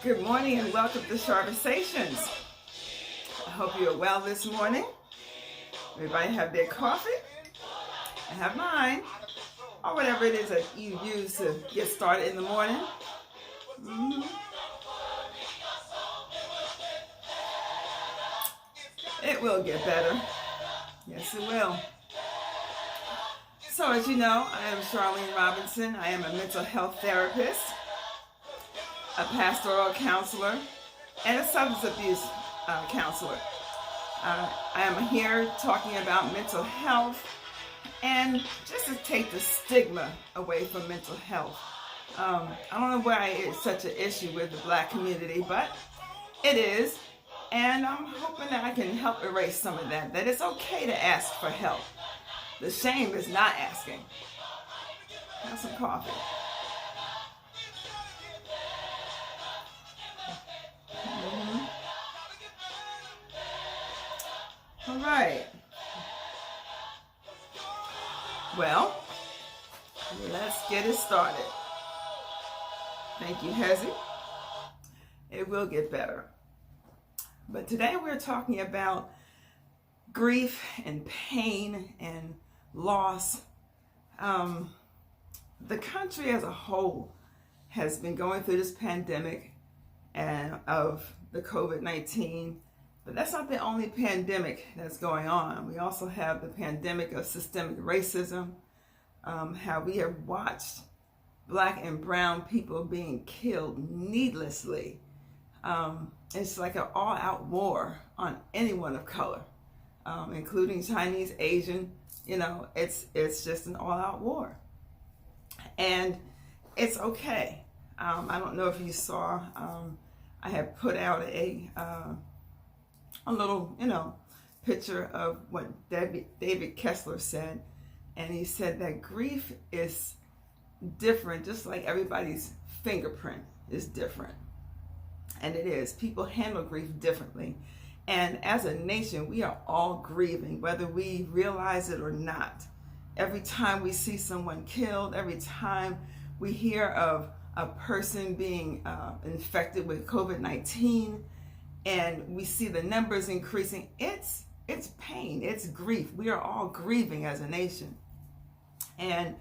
Good morning and welcome to Conversations. I hope you're well this morning. Everybody have their coffee. I have mine, or whatever it is that you use to get started in the morning. Mm-hmm. It will get better. Yes, it will. So as you know, I am Charlene Robinson. I am a mental health therapist, a pastoral counselor, and a substance abuse counselor. I am here talking about mental health and just to take the stigma away from mental health. I don't know why it's such an issue with the Black community, but it is. And I'm hoping that I can help erase some of that it's okay to ask for help. The shame is not asking. Have some coffee. All right. Well, let's get it started. Thank you, Hezzy. It will get better. But today we're talking about grief and pain and loss. The country as a whole has been going through this pandemic and of the COVID-19, but that's not the only pandemic that's going on. We also have the pandemic of systemic racism, how we have watched Black and brown people being killed needlessly. It's like an all-out war on anyone of color, including Chinese, Asian. It's just an all-out war, and it's okay. I don't know if you saw. I had put out a little, picture of what David Kessler said, and he said that grief is different, just like everybody's fingerprint is different. And it is. People handle grief differently. And as a nation, we are all grieving, whether we realize it or not. Every time we see someone killed, every time we hear of a person being infected with COVID-19, and we see the numbers increasing, it's pain, it's grief. We are all grieving as a nation. And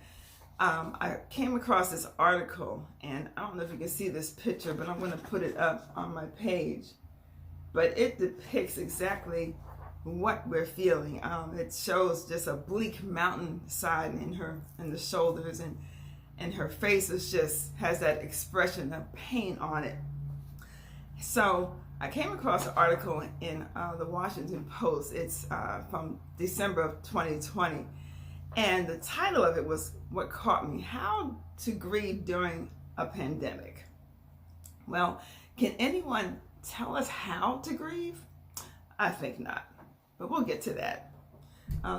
I came across this article, and I don't know if you can see this picture, but I'm going to put it up on my page. But it depicts exactly what we're feeling. It shows just a bleak mountainside in the shoulders, and her face has that expression of pain on it. So I came across an article in the Washington Post. It's from December of 2020. And the title of it was what caught me: How to Grieve During a Pandemic. Well, can anyone tell us how to grieve? I think not, but we'll get to that.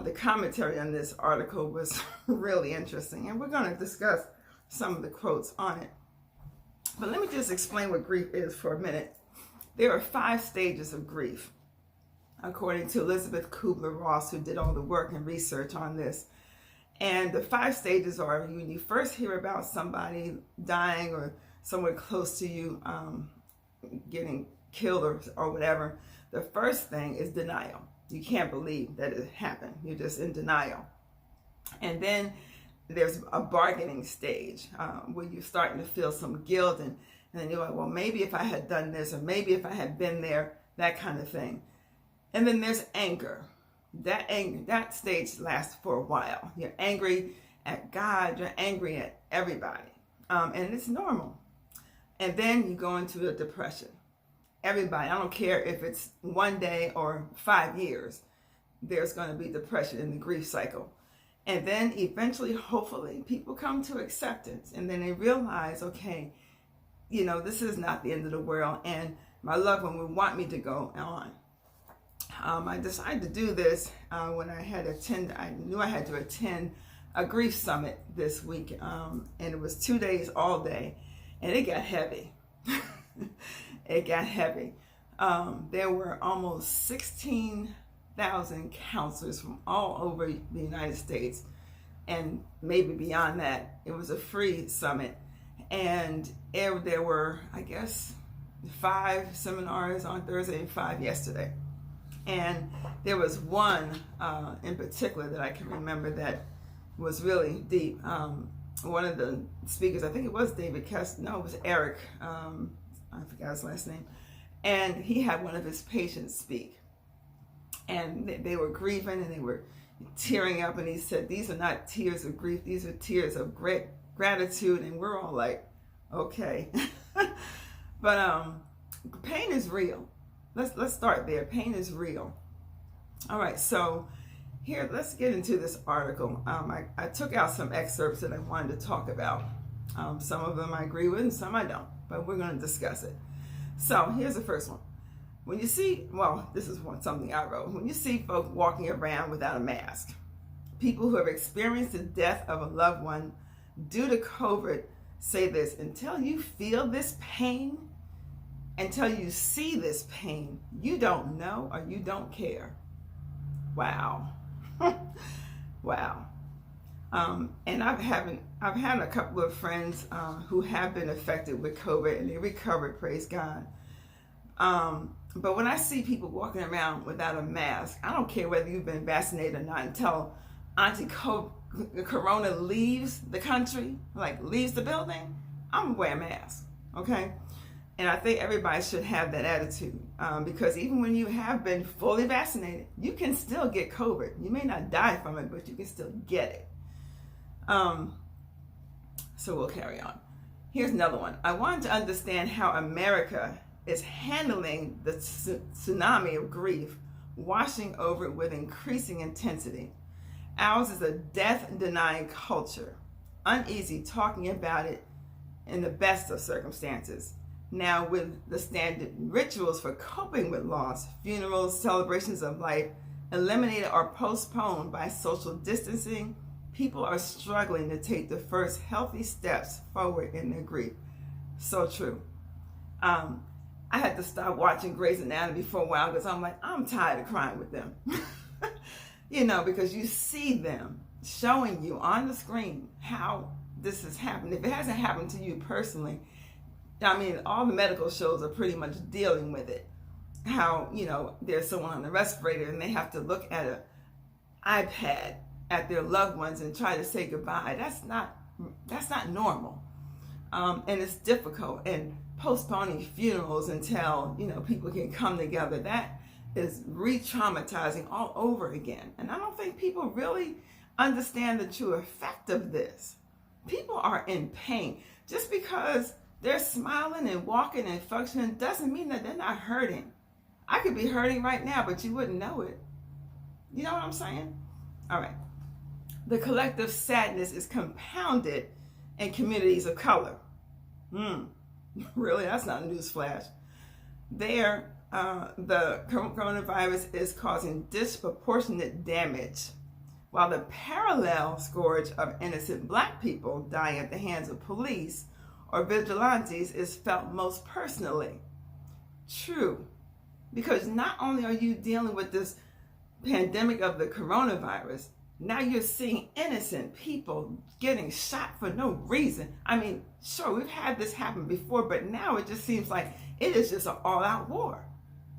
The commentary on this article was really interesting, and we're going to discuss some of the quotes on it. But let me just explain what grief is for a minute. There are 5 stages of grief, according to Elizabeth Kubler-Ross, who did all the work and research on this. And the 5 stages are: when you first hear about somebody dying or someone close to you getting killed or whatever, the first thing is denial. You can't believe that it happened. You're just in denial. And then there's a bargaining stage where you're starting to feel some guilt, and then you're like, well, maybe if I had done this, or maybe if I had been there, that kind of thing. And then there's anger. That stage lasts for a while. You're angry at God, you're angry at everybody, and it's normal. And then you go into a depression. Everybody, I don't care if it's 1 day or 5 years, there's going to be depression in the grief cycle. And then eventually, hopefully, people come to acceptance, and then they realize, okay, this is not the end of the world, and my loved one would want me to go on. I decided to do this when I knew I had to attend a grief summit this week, and it was 2 days all day, and it got heavy. It got heavy. There were almost 16,000 counselors from all over the United States, and maybe beyond that. It was a free summit, and there were, I guess, 5 seminars on Thursday and 5 yesterday. And there was one in particular that I can remember that was really deep. One of the speakers, I think it was David Kessler, no, it was Eric, I forgot his last name, and he had one of his patients speak. And they were grieving and they were tearing up, and he said, these are not tears of grief, these are tears of great gratitude. And we're all like, okay. But pain is real. Let's start there. Pain is real. All right, so here, let's get into this article. I took out some excerpts that I wanted to talk about. Some of them I agree with and some I don't, but we're going to discuss it. So here's the first one. When you see, well, this is something I wrote. When you see folk walking around without a mask, people who have experienced the death of a loved one due to COVID say this: until you feel this pain, until you see this pain, you don't know or you don't care. Wow. Wow. And I've had a couple of friends who have been affected with COVID and they recovered, praise God. But when I see people walking around without a mask, I don't care whether you've been vaccinated or not, until Auntie Corona leaves the country, like leaves the building, I'm gonna wear a mask, okay? And I think everybody should have that attitude, because even when you have been fully vaccinated, you can still get COVID. You may not die from it, but you can still get it. So we'll carry on. Here's another one. I wanted to understand how America is handling the tsunami of grief, washing over it with increasing intensity. Ours is a death-denying culture, uneasy talking about it in the best of circumstances. Now, with the standard rituals for coping with loss, funerals, celebrations of life, eliminated or postponed by social distancing, people are struggling to take the first healthy steps forward in their grief. So true. I had to stop watching Grey's Anatomy for a while because I'm like, I'm tired of crying with them. You know, because you see them showing you on the screen how this has happened. If it hasn't happened to you personally, I mean, all the medical shows are pretty much dealing with it. How, you know, there's someone on the respirator and they have to look at an iPad at their loved ones and try to say goodbye. That's not normal. And it's difficult. And postponing funerals until, you know, people can come together, that is re-traumatizing all over again. And I don't think people really understand the true effect of this. People are in pain. Just because they're smiling and walking and functioning doesn't mean that they're not hurting. I could be hurting right now, but you wouldn't know it. You know what I'm saying? All right. The collective sadness is compounded in communities of color. Really? That's not a news flash. There, the coronavirus is causing disproportionate damage, while the parallel scourge of innocent Black people dying at the hands of police or vigilantes is felt most personally. True, because not only are you dealing with this pandemic of the coronavirus, now you're seeing innocent people getting shot for no reason. I mean, sure, we've had this happen before, but now it just seems like it is just an all-out war.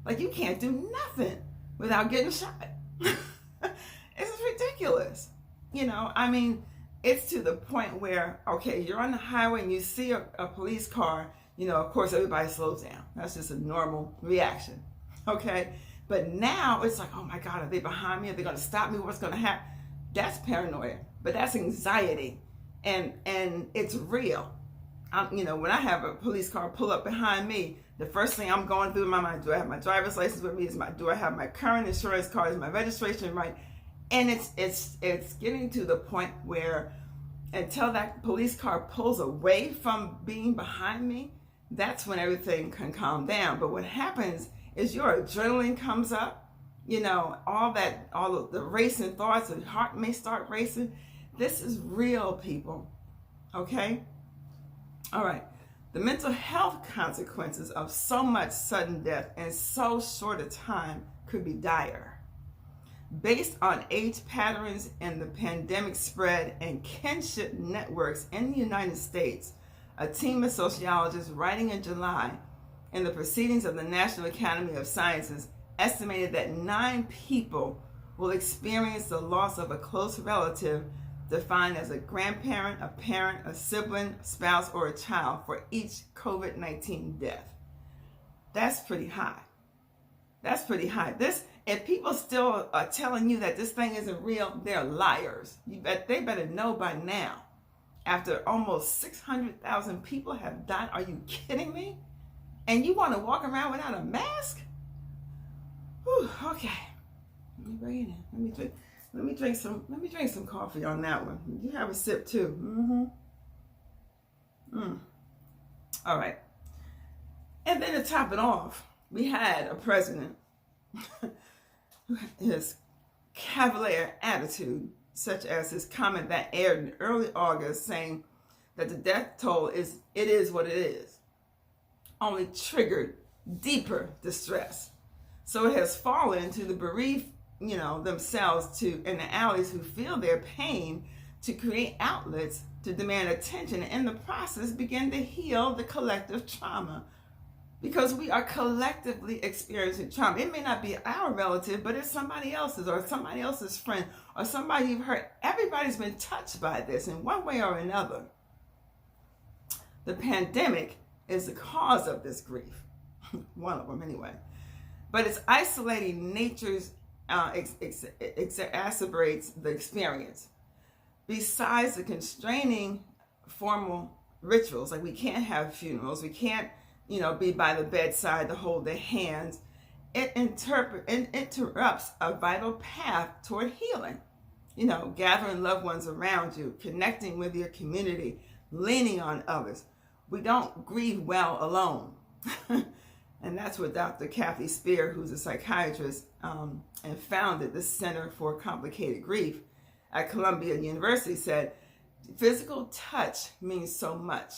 Like, you can't do nothing without getting shot. It's ridiculous. You know, I mean, it's to the point where, okay, you're on the highway and you see a police car, you know, of course, everybody slows down. That's just a normal reaction, okay? But now it's like, oh my God, are they behind me? Are they going to stop me? What's going to happen? That's paranoia, but that's anxiety, and it's real. You know, when I have a police car pull up behind me, the first thing I'm going through in my mind, do I have my driver's license with me? Do I have my current insurance card? Is my registration right? And it's getting to the point where until that police car pulls away from being behind me, that's when everything can calm down. But what happens is your adrenaline comes up. You know, all of the racing thoughts, and heart may start racing. This is real, people. Okay? All right. The mental health consequences of so much sudden death in so short a time could be dire. Based on age patterns and the pandemic spread and kinship networks in the United States, a team of sociologists writing in July in the Proceedings of the National Academy of Sciences estimated that 9 people will experience the loss of a close relative defined as a grandparent, a parent, a sibling, spouse, or a child for each COVID-19 death. That's pretty high. That's pretty high. If people still are telling you that this thing isn't real, they're liars. They better know by now. After almost 600,000 people have died, are you kidding me? And you want to walk around without a mask? Whew, okay. Let me bring it in. Let me drink some coffee on that one. You have a sip too. All right. And then to top it off, we had a president his cavalier attitude, such as his comment that aired in early August saying that the death toll is what it is, only triggered deeper distress. So it has fallen to the bereaved, themselves in the alleys who feel their pain to create outlets to demand attention and in the process begin to heal the collective trauma. Because we are collectively experiencing trauma. It may not be our relative, but it's somebody else's or somebody else's friend or somebody you've heard. Everybody's been touched by this in one way or another. The pandemic is the cause of this grief. One of them anyway. But its isolating natures exacerbates the experience. Besides the constraining formal rituals, like we can't have funerals, we can't be by the bedside to hold their hands. It interrupts a vital path toward healing. Gathering loved ones around you, connecting with your community, leaning on others. We don't grieve well alone. And that's what Dr. Kathy Spear, who's a psychiatrist and founded the Center for Complicated Grief at Columbia University, said, physical touch means so much.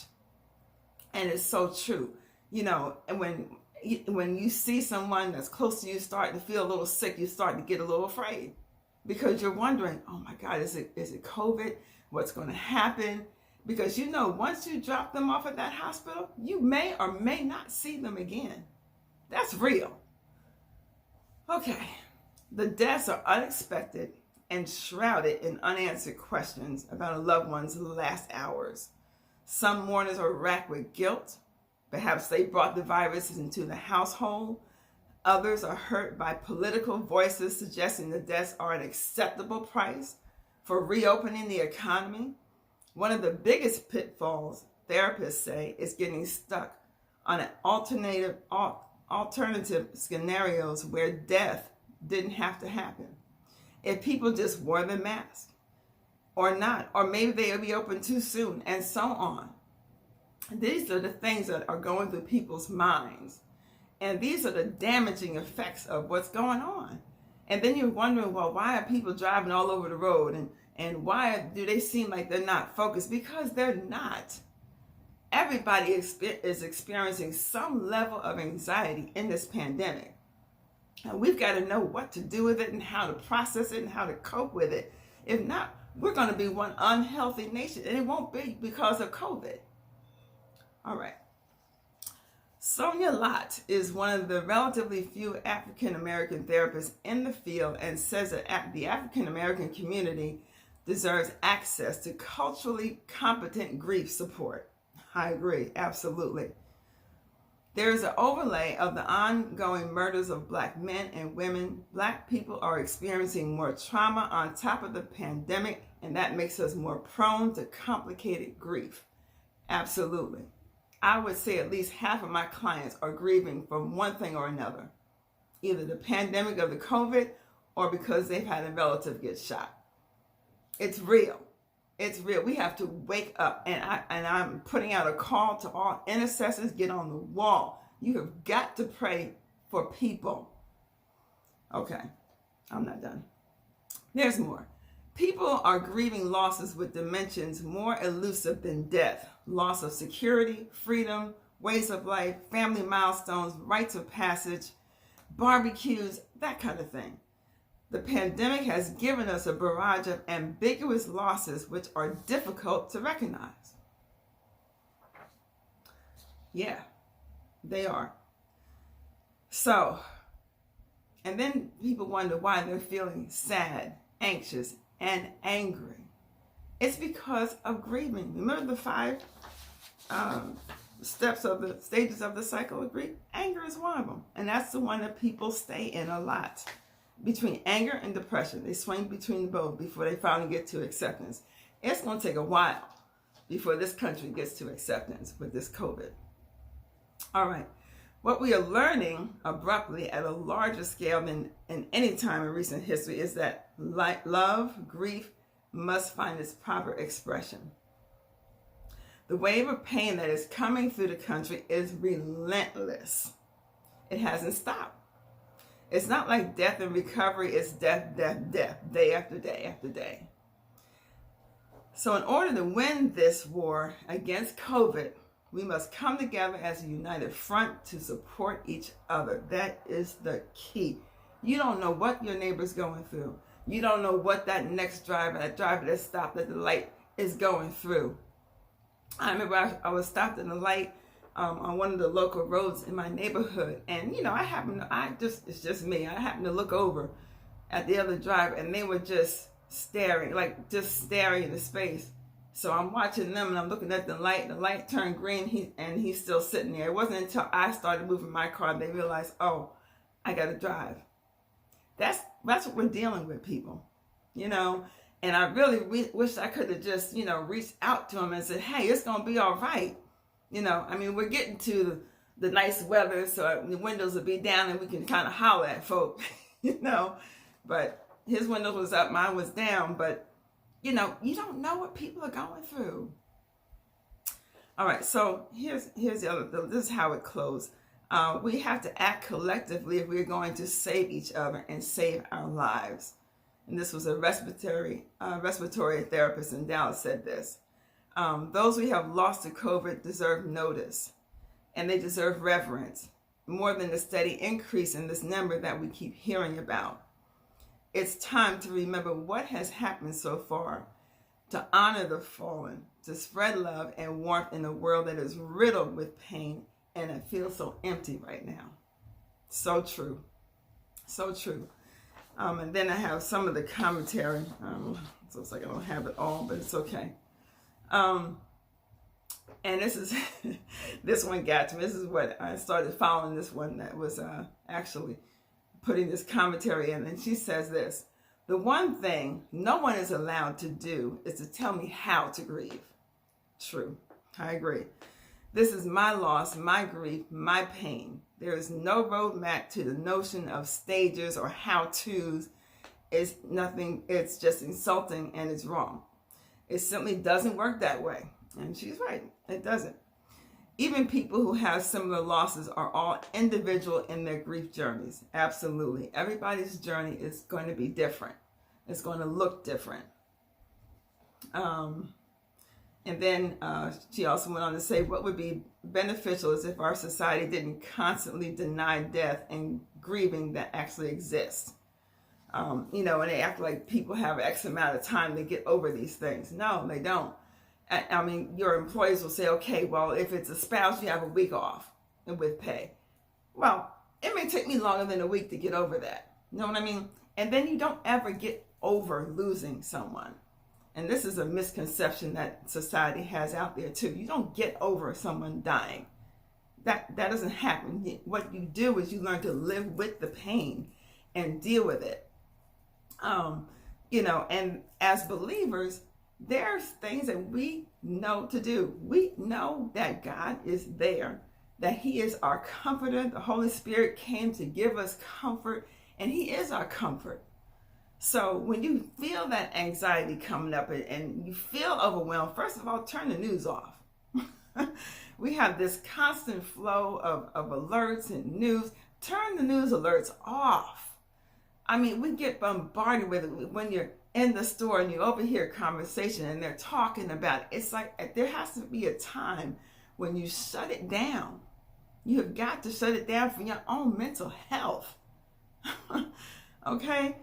And it's so true. And when you see someone that's close to you starting to feel a little sick, you start to get a little afraid because you're wondering, oh my God, is it COVID? What's going to happen? Because once you drop them off at that hospital, you may or may not see them again. That's real. Okay, the deaths are unexpected and shrouded in unanswered questions about a loved one's last hours. Some mourners are racked with guilt. Perhaps they brought the virus into the household. Others are hurt by political voices suggesting the deaths are an acceptable price for reopening the economy. One of the biggest pitfalls, therapists say, is getting stuck on an alternative scenarios where death didn't have to happen. If people just wore the mask or not, or maybe they'll be open too soon, and so on. These are the things that are going through people's minds. And these are the damaging effects of what's going on. And then you're wondering, well, why are people driving all over the road? And why do they seem like they're not focused? Because they're not. Everybody is experiencing some level of anxiety in this pandemic. And we've got to know what to do with it and how to process it and how to cope with it. If not, we're going to be one unhealthy nation. And it won't be because of COVID. All right. Sonia Lott is one of the relatively few African-American therapists in the field and says that the African-American community deserves access to culturally competent grief support. I agree, absolutely. There is an overlay of the ongoing murders of Black men and women. Black people are experiencing more trauma on top of the pandemic, and that makes us more prone to complicated grief. Absolutely. I would say at least half of my clients are grieving from one thing or another, either the pandemic of the COVID or because they've had a relative get shot. It's real. It's real. We have to wake up, and I'm putting out a call to all intercessors, get on the wall. You have got to pray for people. Okay, I'm not done. There's more. People are grieving losses with dimensions more elusive than death. Loss of security, freedom, ways of life, family milestones, rites of passage, barbecues, that kind of thing. The pandemic has given us a barrage of ambiguous losses which are difficult to recognize. Yeah, they are. So, and then people wonder why they're feeling sad, anxious, and angry. It's because of grieving. Remember the 5 steps of the stages of the cycle of grief? Anger is one of them. And that's the one that people stay in a lot. Between anger and depression, they swing between both before they finally get to acceptance. It's going to take a while before this country gets to acceptance with this COVID. All right. What we are learning abruptly at a larger scale than in any time in recent history is that love, grief, must find its proper expression. The wave of pain that is coming through the country is relentless. It hasn't stopped. It's not like death and recovery. It's death, death, death, day after day after day. So in order to win this war against COVID, we must come together as a united front to support each other. That is the key. You don't know what your neighbor's going through. You don't know what that next driver that stopped at the light is going through. I remember I was stopped at the light on one of the local roads in my neighborhood, and it's just me. I happened to look over at the other driver, and they were just staring into space. So I'm watching them, and I'm looking at the light. The light turned green, he's still sitting there. It wasn't until I started moving my car they realized, oh, I got to drive. That's what we're dealing with, people, And I really wish I could have just, reached out to them and said, hey, it's going to be all right. We're getting to the nice weather, so the windows will be down and we can kind of holler at folk, But his windows was up, mine was down. But, you don't know what people are going through. All right, so here's the other, this is how it closed. We have to act collectively if we're going to save each other and save our lives. And this was a respiratory therapist in Dallas said this. Those we have lost to COVID deserve notice, and they deserve reverence, more than the steady increase in this number that we keep hearing about. It's time to remember what has happened so far, to honor the fallen, to spread love and warmth in a world that is riddled with pain and it feels so empty right now. So true. So true. And then I have some of the commentary. So it's like I don't have it all, but it's okay. And this one got to me. This is what I started following, this one that was actually putting this commentary in. And she says this: the one thing no one is allowed to do is to tell me how to grieve. True. I agree. This is my loss, my grief, my pain. There is no roadmap to the notion of stages or how-tos. It's nothing. It's just insulting and it's wrong. It simply doesn't work that way. And she's right. It doesn't. Even people who have similar losses are all individual in their grief journeys. Absolutely. Everybody's journey is going to be different. It's going to look different. And then she also went on to say what would be beneficial is if our society didn't constantly deny death and grieving that actually exists. And they act like people have X amount of time to get over these things. No, they don't. Your employees will say, okay, well, if it's a spouse, you have a week off and with pay. Well, it may take me longer than a week to get over that. You know what I mean? And then you don't ever get over losing someone. And this is a misconception that society has out there too. You don't get over someone dying. That doesn't happen. What you do is you learn to live with the pain and deal with it. And as believers, there's things that we know to do. We know that God is there, that He is our comforter. The Holy Spirit came to give us comfort, and He is our comfort. So when you feel that anxiety coming up and you feel overwhelmed, first of all, turn the news off. We have this constant flow of alerts and news. Turn the news alerts off. We get bombarded with it when you're in the store and you overhear a conversation and they're talking about it. It's like there has to be a time when you shut it down. You have got to shut it down for your own mental health. Okay?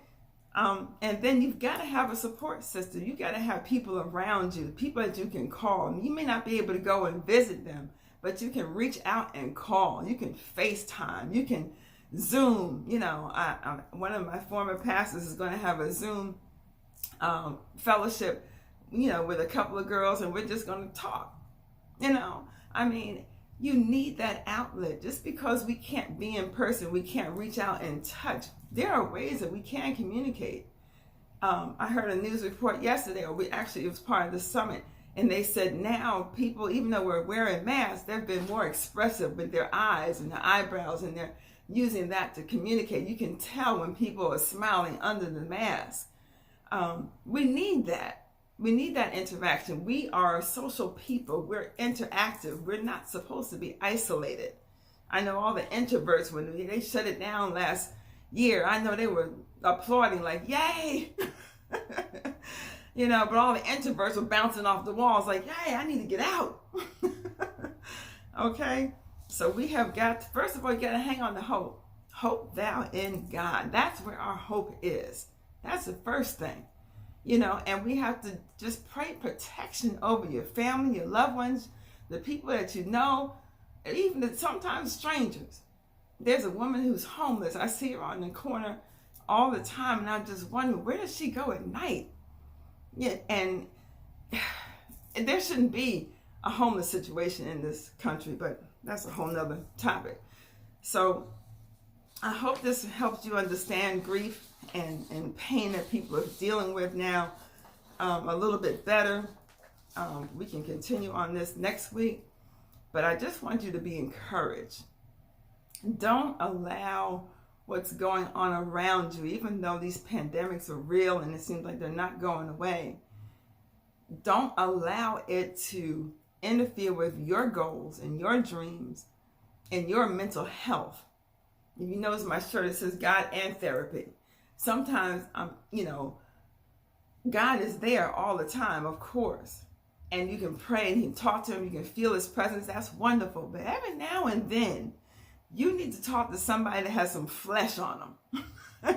And then you've got to have a support system. You've got to have people around you, people that you can call. You may not be able to go and visit them, but you can reach out and call. You can FaceTime. You can Zoom. One of my former pastors is going to have a Zoom fellowship, with a couple of girls, and we're just going to talk. You need that outlet. Just because we can't be in person, we can't reach out and touch. There are ways that we can communicate. I heard a news report yesterday, it was part of the summit, and they said now people, even though we're wearing masks, they've been more expressive with their eyes and their eyebrows, and they're using that to communicate. You can tell when people are smiling under the mask. We need that. We need that interaction. We are social people. We're interactive. We're not supposed to be isolated. I know all the introverts, when they shut it down last year, I know they were applauding like, yay! But all the introverts were bouncing off the walls like, yay, I need to get out. Okay? So we have got, first of all, you got to hang on to hope. Hope thou in God. That's where our hope is. That's the first thing. And we have to just pray protection over your family, your loved ones, the people that you know, and even sometimes strangers. There's a woman who's homeless. I see her on the corner all the time, and I just wonder, where does she go at night? Yeah, and there shouldn't be a homeless situation in this country, but that's a whole nother topic. So I hope this helps you understand grief and pain that people are dealing with now a little bit better. We can continue on this next week, but I just want you to be encouraged. Don't allow what's going on around you, even though these pandemics are real and it seems like they're not going away. Don't allow it to interfere with your goals and your dreams and your mental health. If you notice my shirt, it says God and therapy. Sometimes, God is there all the time, of course. And you can pray and you can talk to him. You can feel his presence. That's wonderful. But every now and then, you need to talk to somebody that has some flesh on them.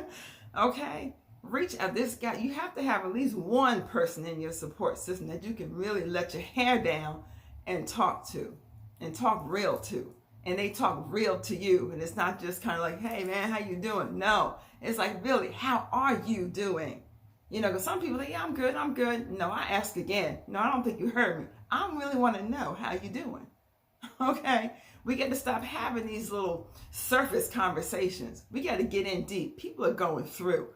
Okay? Reach out. This guy, you have to have at least one person in your support system that you can really let your hair down and talk to. And talk real to. And they talk real to you. And it's not just kind of like, hey man, how you doing? No. It's like, really, how are you doing? Because some people say, yeah, I'm good. No, I ask again. No, I don't think you heard me. I really want to know how you doing. Okay? We got to stop having these little surface conversations. We got to get in deep. People are going through.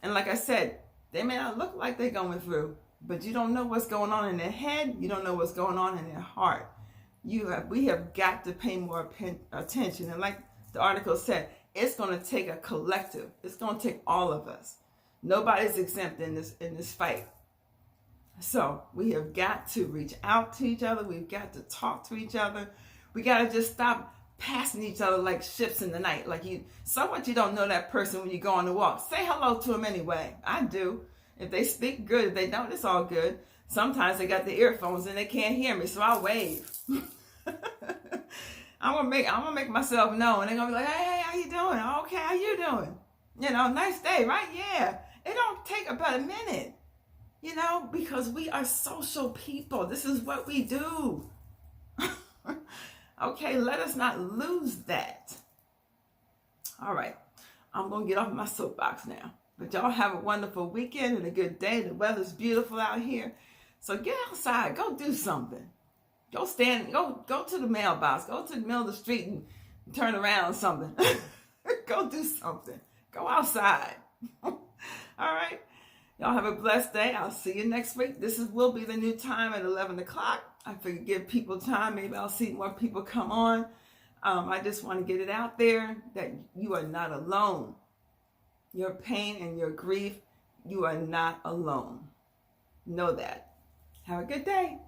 And like I said, they may not look like they're going through, but you don't know what's going on in their head. You don't know what's going on in their heart. We have got to pay more attention. And like the article said, it's going to take a collective. It's going to take all of us. Nobody's exempt in this fight. So we have got to reach out to each other. We've got to talk to each other. We got to just stop passing each other like ships in the night. Like so what you don't know that person when you go on the walk. Say hello to them anyway. I do. If they speak, good. If they don't, it's all good. Sometimes they got the earphones and they can't hear me, so I wave. I'm gonna make myself known. They're gonna be like, hey, how you doing? Okay, how you doing? Nice day, right? Yeah. It don't take about a minute, because we are social people. This is what we do. Okay, let us not lose that. All right, I'm gonna get off my soapbox now. But y'all have a wonderful weekend and a good day. The weather's beautiful out here. So get outside, go do something. Go to the mailbox, go to the middle of the street and turn around or something. Go do something. Go outside. All right. Y'all have a blessed day. I'll see you next week. Will be the new time at 11 o'clock. I figured give people time. Maybe I'll see more people come on. I just want to get it out there that you are not alone. Your pain and your grief, you are not alone. Know that. Have a good day.